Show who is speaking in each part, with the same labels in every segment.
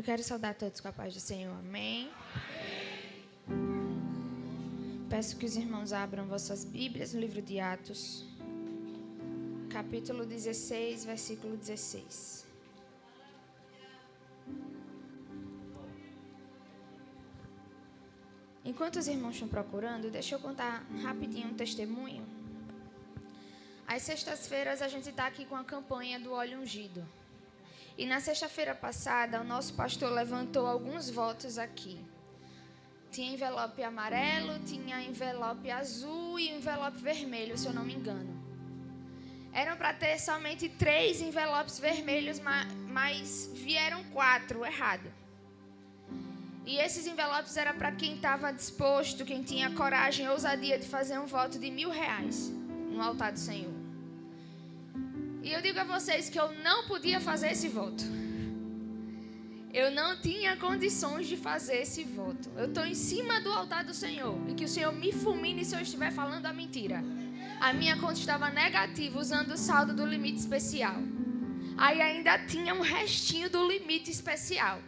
Speaker 1: Eu quero saudar todos com a paz do Senhor. Amém? Peço que os irmãos abram vossas Bíblias no livro de Atos, capítulo 16, versículo 16. Enquanto os irmãos estão procurando, deixa eu contar rapidinho um testemunho. Às sextas-feiras a gente está aqui com a campanha do óleo ungido. E na sexta-feira passada, o nosso pastor levantou alguns votos aqui. Tinha envelope amarelo, tinha envelope azul e envelope vermelho, se eu não me engano. Eram para ter somente 3 envelopes vermelhos, mas vieram 4, errado. E esses envelopes eram para quem estava disposto, quem tinha coragem e ousadia de fazer um voto de R$1.000 no altar do Senhor. E eu digo a vocês que eu não podia fazer esse voto. Eu não tinha condições de fazer esse voto. Eu estou em cima do altar do Senhor. E que o Senhor me fulmine se eu estiver falando a mentira. A minha conta estava negativa usando o saldo do limite especial. Aí ainda tinha um restinho do limite especial.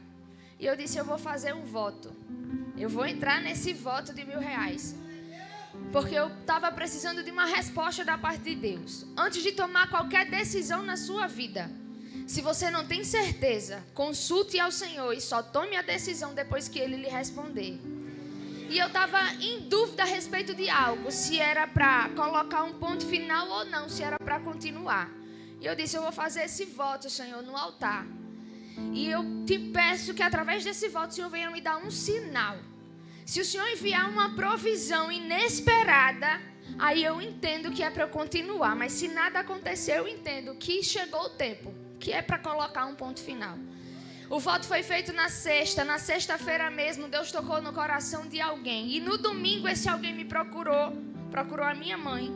Speaker 1: E eu disse, eu vou fazer um voto. Eu vou entrar nesse voto de R$1.000. Porque eu estava precisando de uma resposta da parte de Deus. Antes de tomar qualquer decisão na sua vida, se você não tem certeza, consulte ao Senhor e só tome a decisão depois que Ele lhe responder. E eu estava em dúvida a respeito de algo, se era para colocar um ponto final ou não, se era para continuar. E eu disse, eu vou fazer esse voto, Senhor, no altar. E eu te peço que através desse voto o Senhor venha me dar um sinal. Se o Senhor enviar uma provisão inesperada, aí eu entendo que é para eu continuar. Mas se nada acontecer, eu entendo que chegou o tempo, que é para colocar um ponto final. O voto foi feito na sexta-feira mesmo, Deus tocou no coração de alguém. E no domingo esse alguém me procurou a minha mãe,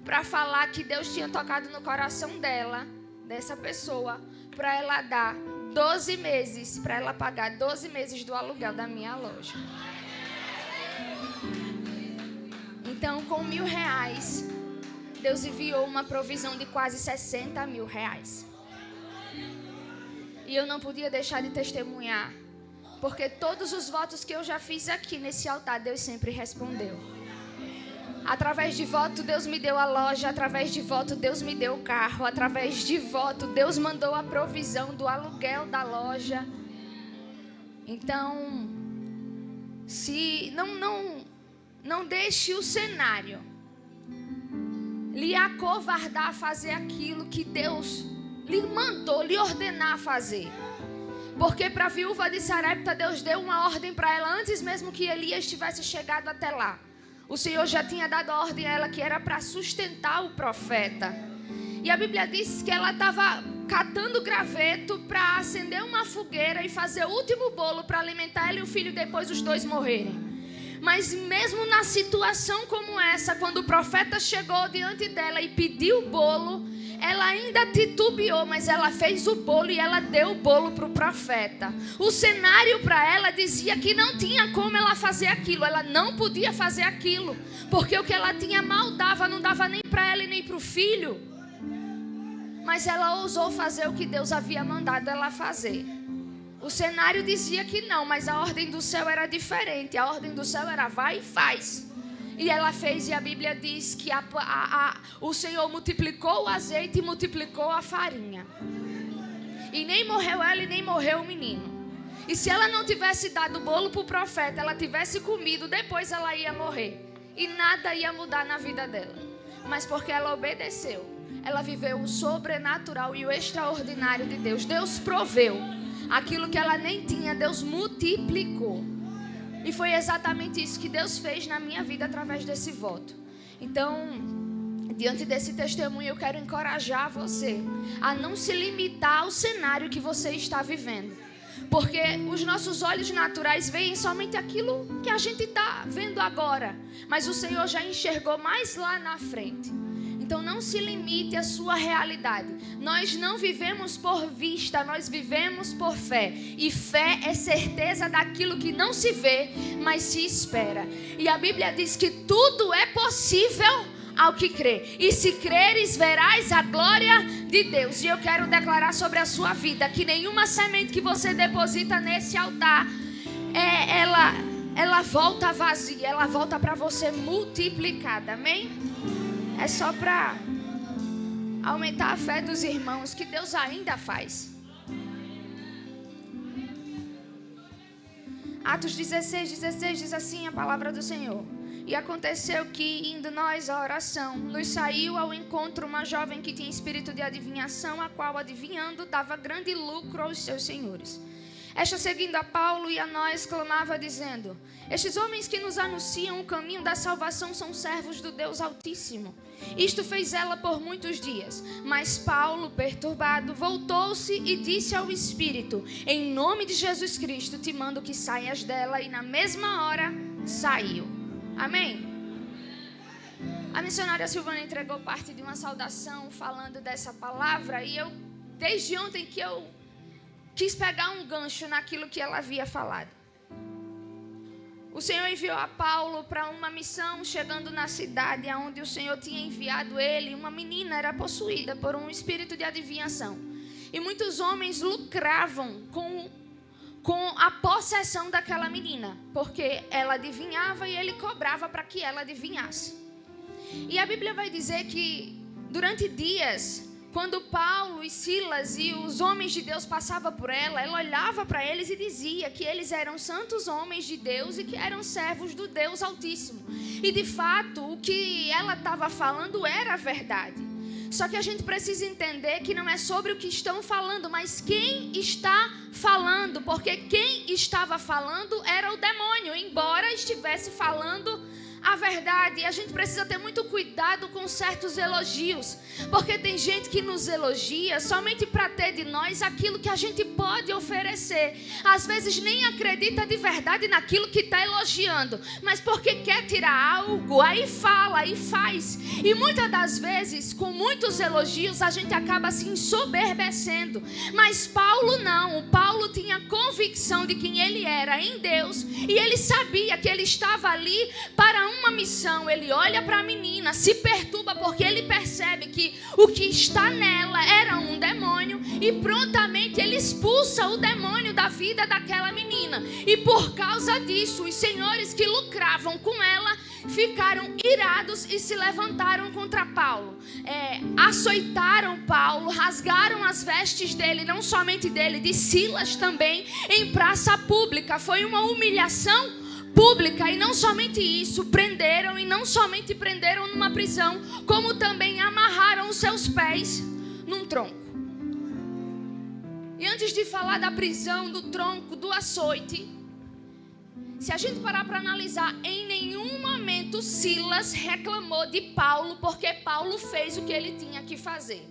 Speaker 1: para falar que Deus tinha tocado no coração dela, dessa pessoa, para ela dar 12 meses, para ela pagar 12 meses do aluguel da minha loja. Então, com R$1.000, Deus enviou uma provisão de quase R$60.000. E eu não podia deixar de testemunhar, porque todos os votos que eu já fiz aqui nesse altar, Deus sempre respondeu. Através de voto, Deus me deu a loja. Através de voto, Deus me deu o carro. Através de voto, Deus mandou a provisão do aluguel da loja. Então, se não deixe o cenário lhe acovardar a fazer aquilo que Deus lhe mandou, lhe ordenar a fazer. Porque para a viúva de Sarepta, Deus deu uma ordem para ela antes mesmo que Elias tivesse chegado até lá. O Senhor já tinha dado a ordem a ela que era para sustentar o profeta. E a Bíblia diz que ela estava catando graveto para acender uma fogueira e fazer o último bolo para alimentar ela e o filho, depois os dois morrerem. Mas mesmo na situação como essa, quando o profeta chegou diante dela e pediu o bolo, ela ainda titubeou, mas ela fez o bolo e ela deu o bolo para o profeta. O cenário para ela dizia que não tinha como ela fazer aquilo, ela não podia fazer aquilo, porque o que ela tinha mal dava, não dava nem para ela e nem para o filho. Mas ela ousou fazer o que Deus havia mandado ela fazer. O cenário dizia que não, mas a ordem do céu era diferente. A ordem do céu era vai e faz. E ela fez, e a Bíblia diz que o Senhor multiplicou o azeite e multiplicou a farinha. E nem morreu ela e nem morreu o menino. E se ela não tivesse dado o bolo para o profeta, ela tivesse comido, depois ela ia morrer. E nada ia mudar na vida dela. Mas porque ela obedeceu, ela viveu o sobrenatural e o extraordinário de Deus. Deus proveu. Aquilo que ela nem tinha, Deus multiplicou. E foi exatamente isso que Deus fez na minha vida através desse voto. Então, diante desse testemunho, eu quero encorajar você a não se limitar ao cenário que você está vivendo. Porque os nossos olhos naturais veem somente aquilo que a gente está vendo agora. Mas o Senhor já enxergou mais lá na frente. Então não se limite à sua realidade. Nós não vivemos por vista, nós vivemos por fé. E fé é certeza daquilo que não se vê, mas se espera. E a Bíblia diz que tudo é possível ao que crê. E se creres, verás a glória de Deus. E eu quero declarar sobre a sua vida que nenhuma semente que você deposita nesse altar, ela volta vazia, ela volta para você multiplicada. Amém? É só para aumentar a fé dos irmãos, que Deus ainda faz. Atos 16 diz assim a palavra do Senhor. E aconteceu que, indo nós à oração, nos saiu ao encontro uma jovem que tinha espírito de adivinhação, a qual, adivinhando, dava grande lucro aos seus senhores. Esta, seguindo a Paulo e a nós, clamava, dizendo: estes homens que nos anunciam o caminho da salvação são servos do Deus Altíssimo. Isto fez ela por muitos dias. Mas Paulo, perturbado, voltou-se e disse ao Espírito: em nome de Jesus Cristo, te mando que saias dela. E na mesma hora, saiu. Amém? A missionária Silvana entregou parte de uma saudação falando dessa palavra. E eu, desde ontem que eu quis pegar um gancho naquilo que ela havia falado. O Senhor enviou a Paulo para uma missão, chegando na cidade onde o Senhor tinha enviado ele. Uma menina era possuída por um espírito de adivinhação. E muitos homens lucravam com a possessão daquela menina, porque ela adivinhava e ele cobrava para que ela adivinhasse. E a Bíblia vai dizer que durante dias, quando Paulo e Silas e os homens de Deus passavam por ela olhava para eles e dizia que eles eram santos homens de Deus e que eram servos do Deus Altíssimo. E de fato, o que ela estava falando era verdade. Só que a gente precisa entender que não é sobre o que estão falando, mas quem está falando. Porque quem estava falando era o demônio, embora estivesse falando a verdade. E a gente precisa ter muito cuidado com certos elogios, porque tem gente que nos elogia somente para ter de nós aquilo que a gente pode oferecer. Às vezes nem acredita de verdade naquilo que está elogiando, mas porque quer tirar algo, aí fala, aí faz. E muitas das vezes, com muitos elogios, a gente acaba se ensoberbecendo. Mas Paulo não. O Paulo tinha convicção de quem ele era em Deus, e ele sabia que ele estava ali para uma missão. Ele olha para a menina, se perturba porque ele percebe que o que está nela era um demônio, e prontamente ele expulsa o demônio da vida daquela menina. E por causa disso, os senhores que lucravam com ela ficaram irados e se levantaram contra Paulo. Açoitaram Paulo, rasgaram as vestes dele, não somente dele, de Silas também, em praça pública. Foi uma humilhação pública. E não somente isso, prenderam, e não somente prenderam numa prisão, como também amarraram os seus pés num tronco. E antes de falar da prisão, do tronco, do açoite, se a gente parar para analisar, em nenhum momento Silas reclamou de Paulo, porque Paulo fez o que ele tinha que fazer.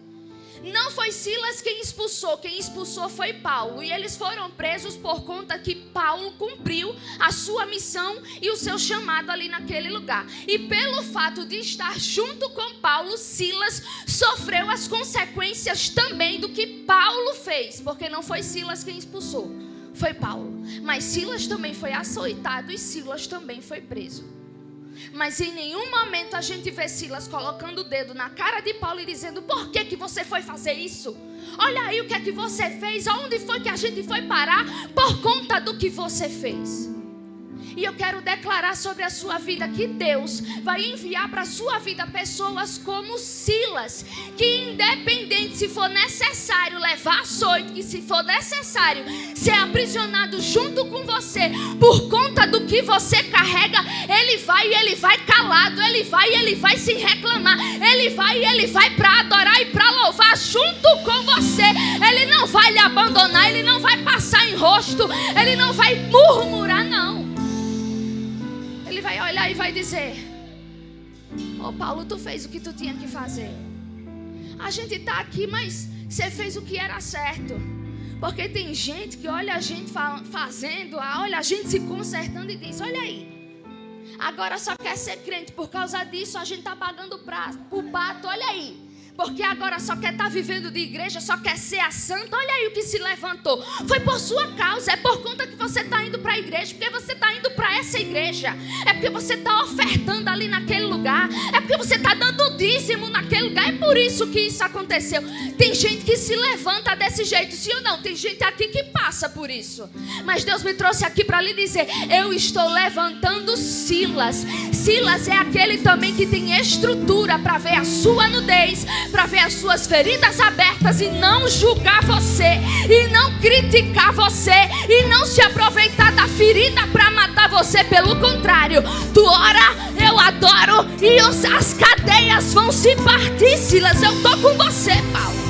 Speaker 1: Não foi Silas quem expulsou foi Paulo. E eles foram presos por conta que Paulo cumpriu a sua missão e o seu chamado ali naquele lugar. E pelo fato de estar junto com Paulo, Silas sofreu as consequências também do que Paulo fez. Porque não foi Silas quem expulsou, foi Paulo. Mas Silas também foi açoitado e Silas também foi preso. Mas em nenhum momento a gente vê Silas colocando o dedo na cara de Paulo e dizendo: por que você foi fazer isso? Olha aí o que é que você fez. Aonde foi que a gente foi parar por conta do que você fez? E eu quero declarar sobre a sua vida que Deus vai enviar para a sua vida pessoas como Silas, que independente se for necessário levar açoite, que se for necessário ser aprisionado junto com você por conta do que você carrega, ele vai calado, ele vai sem reclamar, ele vai para adorar e para louvar junto com você. Ele não vai lhe abandonar, ele não vai passar em rosto, ele não vai murmurar, não. Ele vai olhar e vai dizer: ô Paulo, tu fez o que tu tinha que fazer. A gente está aqui, mas você fez o que era certo. Porque tem gente que olha a gente fazendo, olha a gente se consertando e diz: olha aí, agora só quer ser crente. Por causa disso a gente está pagando o pato, olha aí. porque agora só quer estar vivendo de igreja, só quer ser a santa. Olha aí o que se levantou. Foi por sua causa, é por conta que você está indo para a igreja, porque você está indo para essa igreja, é porque você está ofertando ali naquele lugar, é porque você está dando dízimo naquele lugar. É por isso que isso aconteceu. Tem gente que se levanta desse jeito, sim ou não? Tem gente aqui que passa por isso. Mas Deus me trouxe aqui para lhe dizer: eu estou levantando Silas. Silas é aquele também que tem estrutura para ver a sua nudez, para ver as suas feridas abertas e não julgar você, e não criticar você, e não se aproveitar da ferida para matar você. Pelo contrário, tu ora, eu adoro, e as cadeias vão se partir. Silas, eu estou com você, Paulo.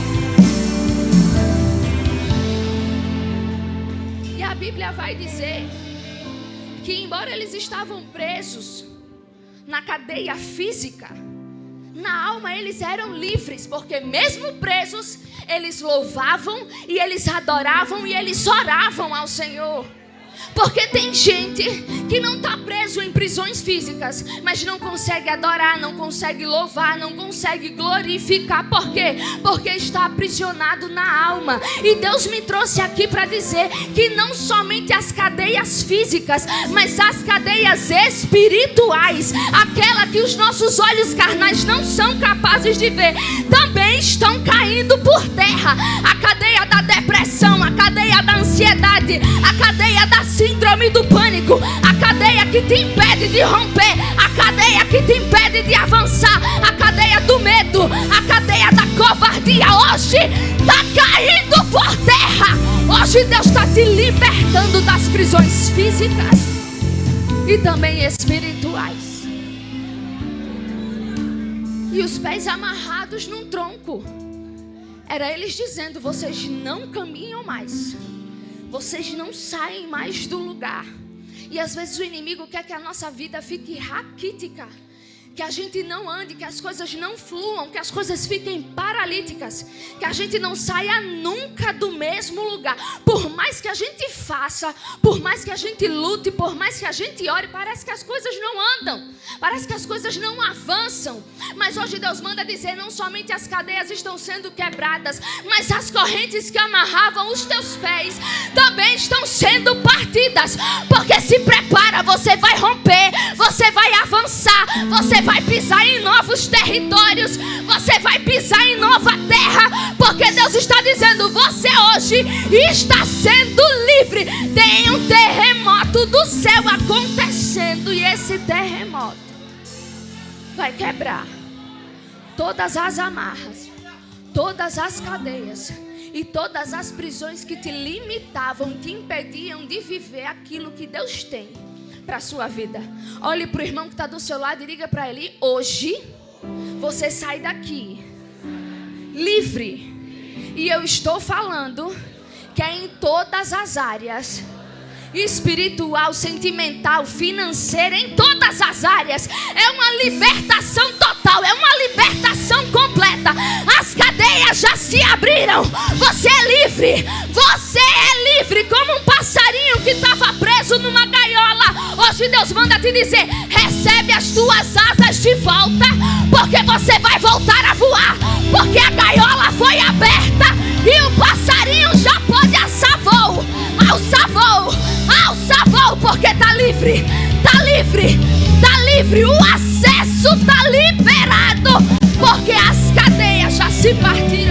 Speaker 1: E a Bíblia vai dizer que embora eles estavam presos na cadeia física, na alma eles eram livres, porque mesmo presos, eles louvavam e eles adoravam e eles oravam ao Senhor. Porque tem gente que não está preso em prisões físicas, mas não consegue adorar, não consegue louvar, não consegue glorificar. Por quê? Porque está aprisionado na alma. E Deus me trouxe aqui para dizer que não somente as cadeias físicas, mas as cadeias espirituais, aquela que os nossos olhos carnais não são capazes de ver, também estão caindo por terra. A cadeia da depressão, a cadeia da ansiedade, a cadeia da síndrome do pânico, a cadeia que te impede de romper, a cadeia que te impede de avançar, a cadeia do medo, a cadeia da covardia, hoje está caindo por terra. Hoje Deus está te libertando das prisões físicas e também espirituais. E os pés amarrados num tronco, era eles dizendo: vocês não caminham mais, vocês não saem mais do lugar. E às vezes o inimigo quer que a nossa vida fique raquítica, que a gente não ande, que as coisas não fluam, que as coisas fiquem paralíticas, que a gente não saia nunca do mesmo lugar. Por mais que a gente faça, por mais que a gente lute, por mais que a gente ore, parece que as coisas não andam, parece que as coisas não avançam. Mas hoje Deus manda dizer: não somente as cadeias estão sendo quebradas, mas as correntes que amarravam os teus pés também estão sendo partidas. Porque se prepara, você vai romper, você vai avançar, você vai pisar em novos territórios, você vai pisar em nova terra, porque Deus está dizendo: você hoje está sendo livre. Tem um terremoto do céu acontecendo, e esse terremoto vai quebrar todas as amarras, todas as cadeias e todas as prisões que te limitavam, te impediam de viver aquilo que Deus tem para a sua vida. Olhe para o irmão que está do seu lado e diga para ele: hoje você sai daqui livre. E eu estou falando que é em todas as áreas: espiritual, sentimental, financeira, em todas as áreas. É uma libertação total, é uma libertação completa. As cadeias já se abriram. Você é livre, você é livre, como um passarinho que estava preso numa gaiola. Hoje Deus manda te dizer: recebe as tuas asas de volta, porque você vai voltar a voar, porque a gaiola foi aberta e o passarinho já pode alçar voo. Alça voo, alça voo, porque está livre, está livre, está livre. O acesso está liberado, porque as cadeias já se partiram.